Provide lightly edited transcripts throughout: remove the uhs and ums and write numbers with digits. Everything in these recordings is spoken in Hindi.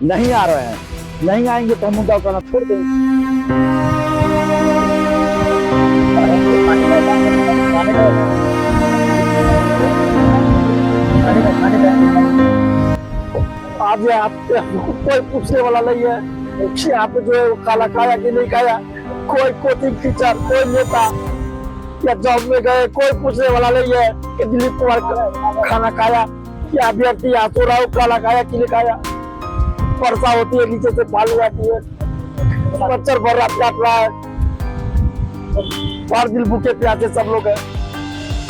नहीं आ रहे हैं, नहीं आएंगे तो हम मुद्दा उठाना छोड़ देंगे। आज आप कोई पूछने वाला नहीं है कि आप जो है वो खाना खाया कि नहीं खाया। कोई कोचिंग टीचर, कोई नेता या जॉब में गए, कोई पूछने वाला नहीं है कि दिलीप कुमार खाना खाया या अभ्यर्थी आंसू राव खाना खाया कि नहीं खाया। वर्षा होती है, नीचे से पानी आती है, मच्छर भर रहा काट रहा है, बाहर दिल भूखे प्यासे सब लोग हैं,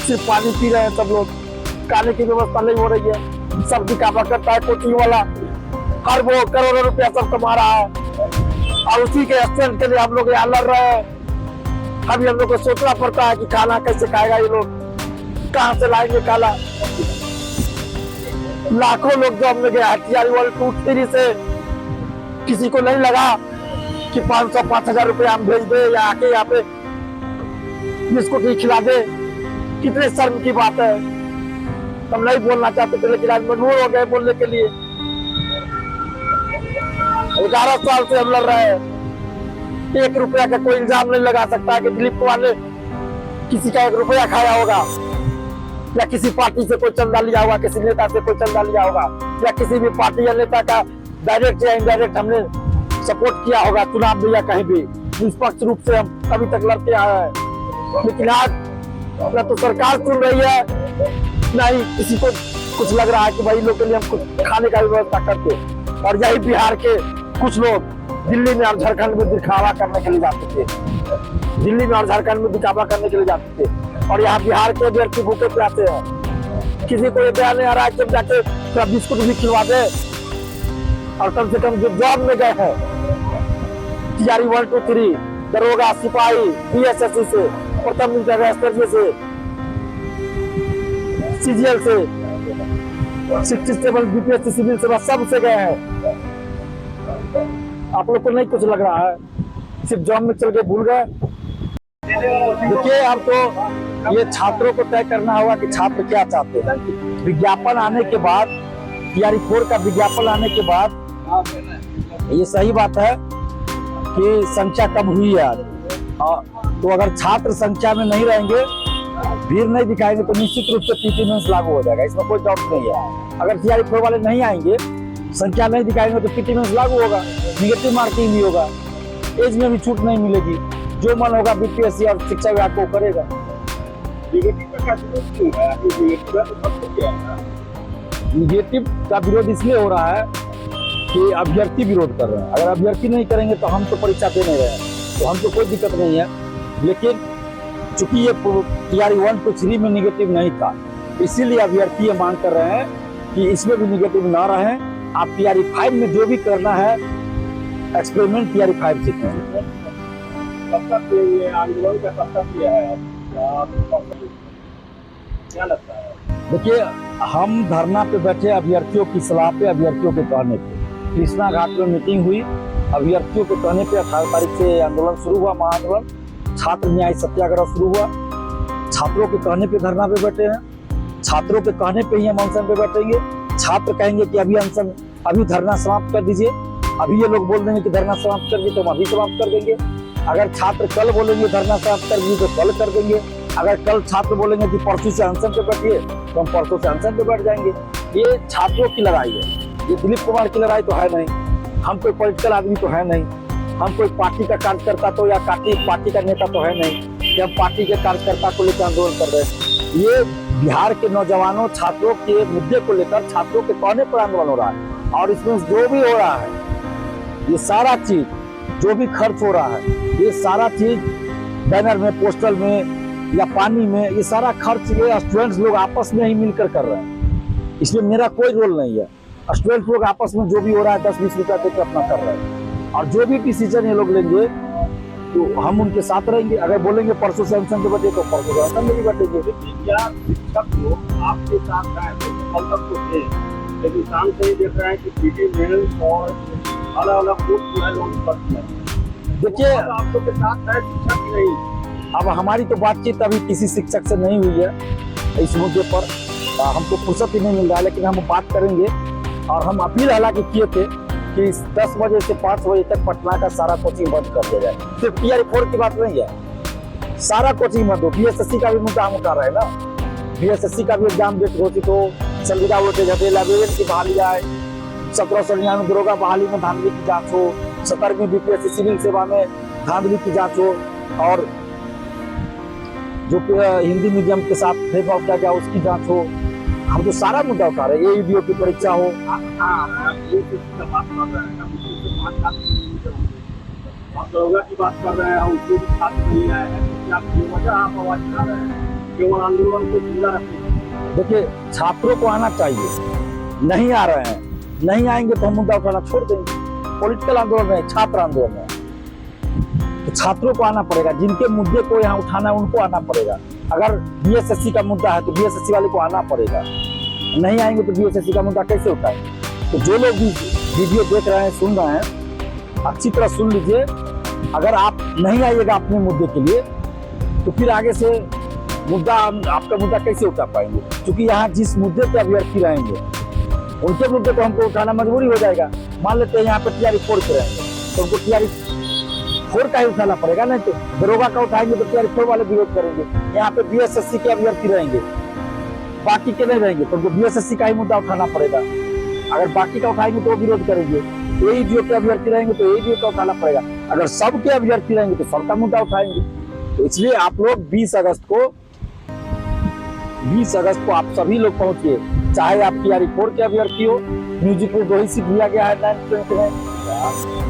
सिर्फ पानी पी रहे हैं सब लोग। खाने की व्यवस्था नहीं हो रही है। सब दिखावा करता है कोचिंग वाला, हर वो करोड़ों रुपया सब कमा रहा है और उसी के स्टैंड के लिए हम लोग यहाँ लड़ रहे हैं। अभी हम लोग को सोचना पड़ता है कि खाना कैसे खाएगा ये लोग, कहाँ से लाएंगे खाना। लाखों लोग जॉब में गया है टीआरई 1, 2, 3 से, किसी को नहीं लगा कि 500-5,000 रुपया हम भेज दे या आके यहाँ पे बिस्कुट ही खिला दे। कितने शर्म की बात है। हम नहीं बोलना चाहते थे लेकिन आज मजबूर हो गए बोलने के लिए। 11 साल से हम लड़ रहे हैं। 1 रुपया का कोई इल्जाम नहीं लगा सकता कि दिलीप कुमार ने किसी का 1 रुपया खाया होगा या किसी पार्टी से कोई चंदा लिया होगा, किसी नेता से कोई चंदा लिया होगा या किसी भी पार्टी या नेता का डायरेक्ट या इनडायरेक्ट हमने सपोर्ट किया होगा चुनाव में या कहीं भी। निष्पक्ष रूप से हम अभी तक लड़ते आए हैं। लेकिन आज न तो सरकार सुन रही है, नहीं किसी को कुछ लग रहा है कि भाई लोग के लिए हम कुछ खाने का व्यवस्था करते। और यही बिहार के कुछ लोग दिल्ली में और झारखंड में दिखावा करने के लिए जाते थे, दिल्ली में और झारखंड में दिखावा करने के लिए जाते थे और यहाँ बिहार के अभ्यर्थी भूखे प्यासे हैं। किसी को ये ध्यान नहीं आ रहा है कि जाके थोड़ा बिस्कुट भी खिलवा दे। और कम से कम जो जॉब में गए हैं टीआरई 1, 2, 3, दरोगा, सिपाही, बीएसएससी से, प्रथम इंटरनेशनल से, सीजीएल से, 67 बीपीएससी सिविल सेवा, सब से गए हैं। आप लोग को नहीं कुछ लग रहा है, सिर्फ जॉब में चल के भूल गए। देखिए अब तो ये छात्रों को तय करना होगा कि छात्र क्या चाहते हैं। विज्ञापन आने के बाद, टीआरई 4 का विज्ञापन आने के बाद ये सही बात है कि संख्या कम हुई है आज। तो अगर छात्र संख्या में नहीं रहेंगे, भीड़ नहीं दिखाएंगे तो निश्चित रूप से पीटी मेंस लागू हो जाएगा, इसमें कोई डाउट नहीं है। अगर टीआरई 4 वाले नहीं आएंगे, संख्या नहीं दिखाएंगे तो पीटी मेंस लागू होगा, निगेटिव मार्किंग भी होगा, एज में भी छूट नहीं मिलेगी। जो मन होगा बीपीएससी और शिक्षा विभाग को करेगा। निगेटिव का विरोध इसलिए हो रहा है कि अभ्यर्थी विरोध कर रहे हैं। अगर अभ्यर्थी नहीं करेंगे तो हम तो परीक्षा दे नहीं रहे हैं, तो हमको कोई दिक्कत नहीं है। लेकिन चूंकि ये टीआरई 1 to 3 में निगेटिव नहीं था, इसीलिए अभ्यर्थी ये मांग कर रहे हैं कि इसमें भी निगेटिव ना रहे। आप टीआरई 5 में जो भी करना है एक्सपेरिमेंट टीआरई 5 से कीजिए। कब तक ये आंदोलन का कब तक किया है, क्या लगता है? देखिए हम धरना पे बैठे अभ्यर्थियों की सलाह पे, अभ्यर्थियों के कहने पे। कृष्णा घाट में मीटिंग हुई, अभ्यर्थियों के कहने पे 18 तारीख से आंदोलन शुरू हुआ, महाआंदोलन, छात्र न्याय सत्याग्रह शुरू हुआ। छात्रों के कहने पे धरना पे बैठे हैं, छात्रों के कहने पे ही हम अनशन पे बैठेंगे। छात्र कहेंगे कि अभी अनशन, अभी धरना समाप्त कर दीजिए, अभी ये लोग बोल देंगे कि धरना समाप्त कर दीजिए तो हम अभी समाप्त कर देंगे। अगर छात्र कल बोलेंगे धरना समाप्त कर दीजिए तो कल कर देंगे। अगर कल छात्र बोलेंगे कि परसों से अनशन पे बैठिए तो हम परसों से अनशन पे बैठ जाएंगे। ये छात्रों की लड़ाई है, ये दिलीप कुमार की लड़ाई तो है नहीं। हम कोई पॉलिटिकल आदमी तो है नहीं, हम कोई पार्टी का कार्यकर्ता तो या पार्टी का नेता तो है नहीं कि हम पार्टी के कार्यकर्ता को लेकर आंदोलन कर रहे हैं। ये बिहार के नौजवानों, छात्रों के मुद्दे को लेकर, छात्रों के कहने पर आंदोलन हो रहा है। और इसमें जो भी हो रहा है, ये सारा चीज जो भी खर्च हो रहा है, ये सारा चीज बैनर में, पोस्टर में या पानी में, ये सारा खर्च ये स्टूडेंट्स लोग आपस में ही मिलकर कर रहे हैं। इसमें मेरा कोई रोल नहीं है। स्टूडेंट्स लोग आपस में जो भी हो रहा है 10-20 रुपया देकर अपना कर रहे हैं। और जो भी डिसीजन ये लोग लेंगे तो हम उनके साथ रहेंगे। अगर बोलेंगे परसों से अनशन पे बैठे तो परसों से अनशन में भी बैठेंगे। क्या शिक्षक लोग आपके साथ कल तक तो थे, लेकिन शाम से ही देख रहे हैं कि पीटी मेंस और अलग अलग पोस्ट जो है लोग कर दिया। देखिए आप लोग के साथ है शिक्षक ही नहीं। अब हमारी तो बातचीत अभी किसी शिक्षक से नहीं हुई है इस मुद्दे पर, हमको फुर्सत ही नहीं मिल रहा है। लेकिन हम बात करेंगे और हम अपील हालांकि किए थे कि 10 बजे से 5 बजे तक पटना का सारा कोचिंग बंद कर दिया जाए। सिर्फ TRE-4 की बात नहीं है, सारा कोचिंग बंद हो। BSSC का भी मुद्दा हम उठा रहे हैं ना, BSSC का भी एग्जाम डेट घोषित हो, संविदा वोटेज हटे, लाइब्रेरियन की बहाली आए, 1799 दरोगा बहाली में धांधली की जांच हो, 17वीं BPSC सिविल सेवा में धांधली की जांच हो, और जो हिंदी मीडियम के साथ भेदभाव किया गया उसकी जांच हो। हम तो सारा मुद्दा उठा रहे हैं। AUDO की परीक्षा हो। आप दरोगा की बात कर रहे हैं, उसके भी छात्र नहीं आए हैं, तो क्या वजह आप आवाज उठा रहे हैं? केवल आंदोलन को जिंदा रखिए। देखिए, छात्रों को आना चाहिए, नहीं आ रहे हैं, नहीं आएंगे तो हम मुद्दा उठाना छोड़ देंगे। पॉलिटिकल आंदोलन है, छात्र आंदोलन है, तो छात्रों को आना पड़ेगा। जिनके मुद्दे को यहाँ उठाना है उनको आना पड़ेगा। अगर BSSC का मुद्दा है तो BSSC वाले को आना पड़ेगा। नहीं आएंगे तो BSSC का मुद्दा कैसे उठाएंगे? तो जो लोग भी वीडियो देख रहे हैं, सुन रहे हैं, अच्छी तरह सुन लीजिए। अगर आप नहीं आइएगा अपने मुद्दे के लिए तो फिर आगे से मुद्दा, आपका मुद्दा कैसे उठा पाएंगे? क्योंकि यहाँ जिस मुद्दे पे अभ्यर्थी रहेंगे उनके मुद्दे को हमको उठाना मजबूरी हो जाएगा। मान लेते हैं यहाँ पे TRE-4 पे रहेंगे तो उनको TRE-4 का ही उठाना पड़ेगा, नहीं तो दरोगा का उठाएंगे तो TRE-4 वाले विरोध करेंगे। यहाँ पे BSSC के अभ्यर्थी रहेंगे, बाकी के नहीं रहेंगे तो उनको BSSC का ही मुद्दा उठाना पड़ेगा। अगर बाकी का उठाएंगे तो वो विरोध करेंगे। AUDO के अभ्यर्थी रहेंगे तो AUDO का उठाना पड़ेगा। अगर सबके अभ्यर्थी रहेंगे तो सबका मुद्दा उठाएंगे। तो इसलिए आप लोग 20 अगस्त को आप सभी लोग पहुंचिए, चाहे आप TRE-4 के अभ्यर्थी हो। म्यूजिक में 2 ही सीट दिया गया है 9th 10th में।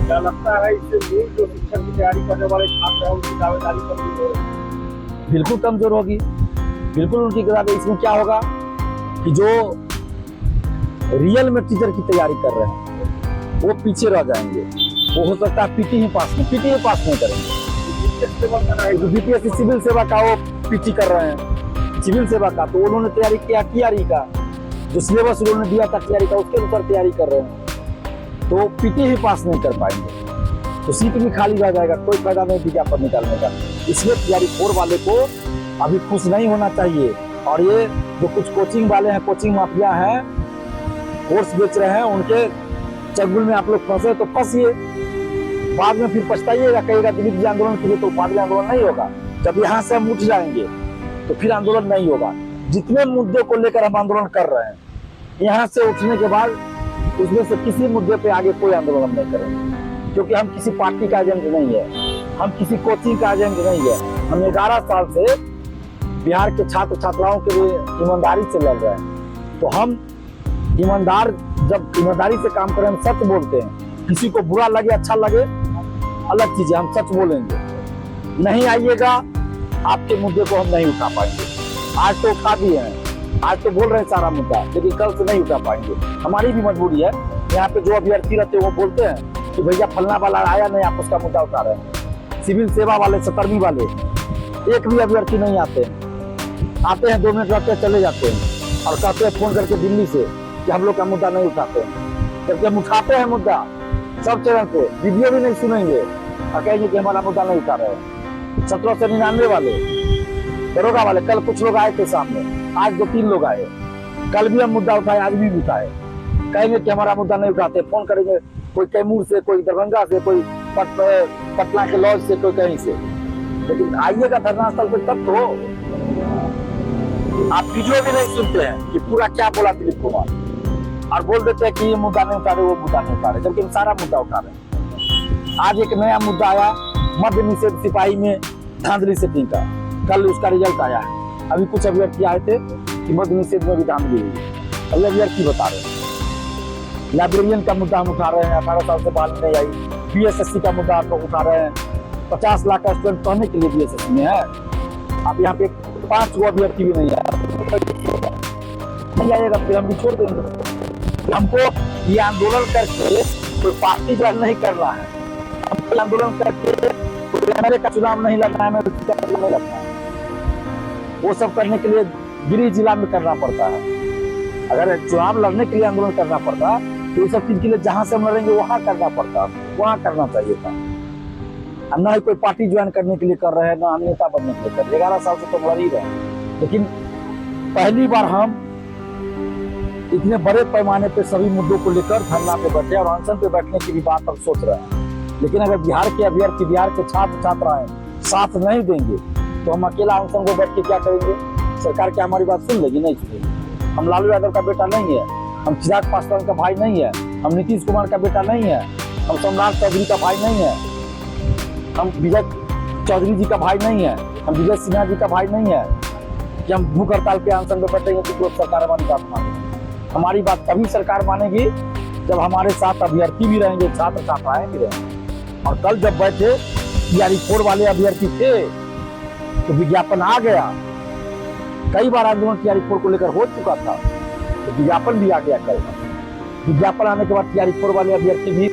क्या लगता है इससे मूल जो शिक्षा की तैयारी करने वाले छात्र हैं उनकी दावेदारी कमजोर होगी? बिल्कुल कमजोर होगी, बिल्कुल उनकी किताबें। इसमें क्या होगा कि जो रियल में टीचर की तैयारी कर रहे हैं वो पीछे रह जाएंगे। वो हो सकता है PT ही पास नहीं करेंगे। BPSC सिविल सेवा का वो PT कर रहे हैं, सिविल सेवा का, तो उन्होंने तैयारी किया TRE का, जो सिलेबस उन्होंने दिया था TRE का उसके अनुसार तैयारी कर रहे हैं, तो PT ही पास नहीं कर पाएंगे। तो सीट भी खाली रह जाएगा, कोई फायदा नहीं विज्ञापन निकालने का। इसलिए TRE-4 वाले को अभी खुश नहीं होना चाहिए। और ये जो कुछ कोचिंग वाले हैं, कोचिंग माफिया हैं, कोर्स बेच रहे हैं, उनके चंगुल में आप लोग फंसे तो फंसिए, बाद में फिर पछताइएगा, कहेगा दिलीप जी आंदोलन के लिए, तो बाद में आंदोलन नहीं होगा। जब यहाँ से हम उठ जाएंगे तो फिर आंदोलन नहीं होगा। जितने मुद्दे को लेकर हम आंदोलन कर रहे हैं, यहाँ से उठने के बाद उसमें से किसी मुद्दे पे आगे कोई आंदोलन नहीं करेंगे, क्योंकि हम किसी पार्टी का एजेंट नहीं है, हम किसी कोचिंग का एजेंट नहीं है। हम 11 साल से बिहार के छात्र छात्राओं के लिए ईमानदारी से लड़ रहे हैं। तो हम ईमानदार, जब ईमानदारी से काम करें, हम सच बोलते हैं। किसी को बुरा लगे अच्छा लगे अलग चीज है, हम सच बोलेंगे। नहीं आइएगा, आपके मुद्दे को हम नहीं उठा पाएंगे। आज तो उठा दिए हैं, आज तो बोल रहे हैं सारा मुद्दा, लेकिन कल से नहीं उठा पाएंगे। हमारी भी मजबूरी है। यहाँ पे जो अभ्यर्थी रहते हैं वो बोलते हैं कि भैया फलना वाला आया नहीं, आप उसका मुद्दा उठा रहे हैं। सिविल सेवा वाले, 17वीं वाले, एक भी अभ्यर्थी नहीं आते हैं। 2 मिनट रहते हैं, चले जाते हैं और कहते हैं फोन करके दिल्ली से कि हम लोग का मुद्दा नहीं उठाते हैं। जबकि हम उठाते हैं मुद्दा सब चैनल पे, वीडियो भी नहीं सुनेंगे और कहेंगे कि हमारा मुद्दा नहीं उठा रहे हैं। 1799 वाले, दरोगा वाले, कल कुछ लोग आए थे सामने, आज 2-3 लोग आए। कल भी हम मुद्दा उठाए, आज भी उठाए। कहेंगे कि हमारा मुद्दा नहीं उठाते, फोन करेंगे, कोई कैमूर से, कोई दरभंगा से, कोई पटना के लॉज से, कोई कहीं से। लेकिन आइएगा धरना स्थल पे तब तो। आप वीडियो भी नहीं सुनते हैं कि पूरा क्या बोला दिलीप कुमार, और बोल देते हैं कि ये मुद्दा नहीं उठा रहे, वो मुद्दा नहीं उठा रहे, जबकि हम सारा मुद्दा उठा रहे हैं। आज एक नया मुद्दा आया, मध्य निषेध सिपाही में धांधली सेटिंग का, कल उसका रिजल्ट आया है। अभी कुछ अभ्यर्थी आए थे कि मध्य निषेध में भी धांधली हुई, अभी अभ्यर्थी बता रहे हैं। लाइब्रेरियन का मुद्दा हम उठा रहे हैं, 18 साल से बहाली नहीं आई। BSSC का मुद्दा आप लोग उठा रहे हैं, 50 लाख का स्टूडेंट पढ़ने के लिए BSSC में है। आप यहाँ पे 5 गो अभ्यर्थी भी नहीं आएगा, फिर हम भी छोड़ देंगे। हमको ये आंदोलन करके कोई पार्टी ज्वाइन नहीं करना है, हमको आंदोलन करके कोई MLA का चुनाव नहीं लड़ना है, नहीं लड़ना है। वो सब करने के लिए गिरिडीह जिला में करना पड़ता है। अगर चुनाव लड़ने के लिए आंदोलन करना पड़ता तो ये सब चीज के लिए जहां से हम लड़ेंगे वहां करना पड़ता, वहां करना चाहिए था। ना ही कोई पार्टी ज्वाइन करने के लिए कर रहे हैं, ना नेता बनने के लिए कर रहे हैं। 11 साल से तो लड़ ही रहे हैं। लेकिन पहली बार हम इतने बड़े पैमाने पे सभी मुद्दों को लेकर धरना पे बैठे और अनशन पे बैठने की भी बात अब सोच रहे हैं। लेकिन अगर बिहार के अभ्यर्थी, बिहार के छात्र छात्राएं साथ नहीं देंगे तो हम अकेला अनशन को बैठ के क्या करेंगे? सरकार क्या हमारी बात सुन लेगी? नहीं सुनेगी। हम लालू यादव का बेटा नहीं है, हम चिराग पासवान का भाई नहीं है, हम नीतीश कुमार का बेटा नहीं है, हम सोमनाथ चौधरी का भाई नहीं है, हम विजय चौधरी जी का भाई नहीं है, हम विजय सिन्हा जी का भाई नहीं है कि हम भूख हड़ताल पे अनशन पे बैठेंगे तो सरकार हमारी बात मानेगी। हमारी बात तभी सरकार मानेगी जब हमारे साथ अभ्यर्थी भी रहेंगे, छात्र छात्राएं भी रहेंगे। और कल जब बैठे TRE 4 वाले अभ्यर्थी थे तो विज्ञापन आ गया। कई बार आंदोलन TRE 4 को लेकर हो चुका था, तो विज्ञापन भी आ गया कल। विज्ञापन आने के बाद TRE 4 वाले अभ्यर्थी भी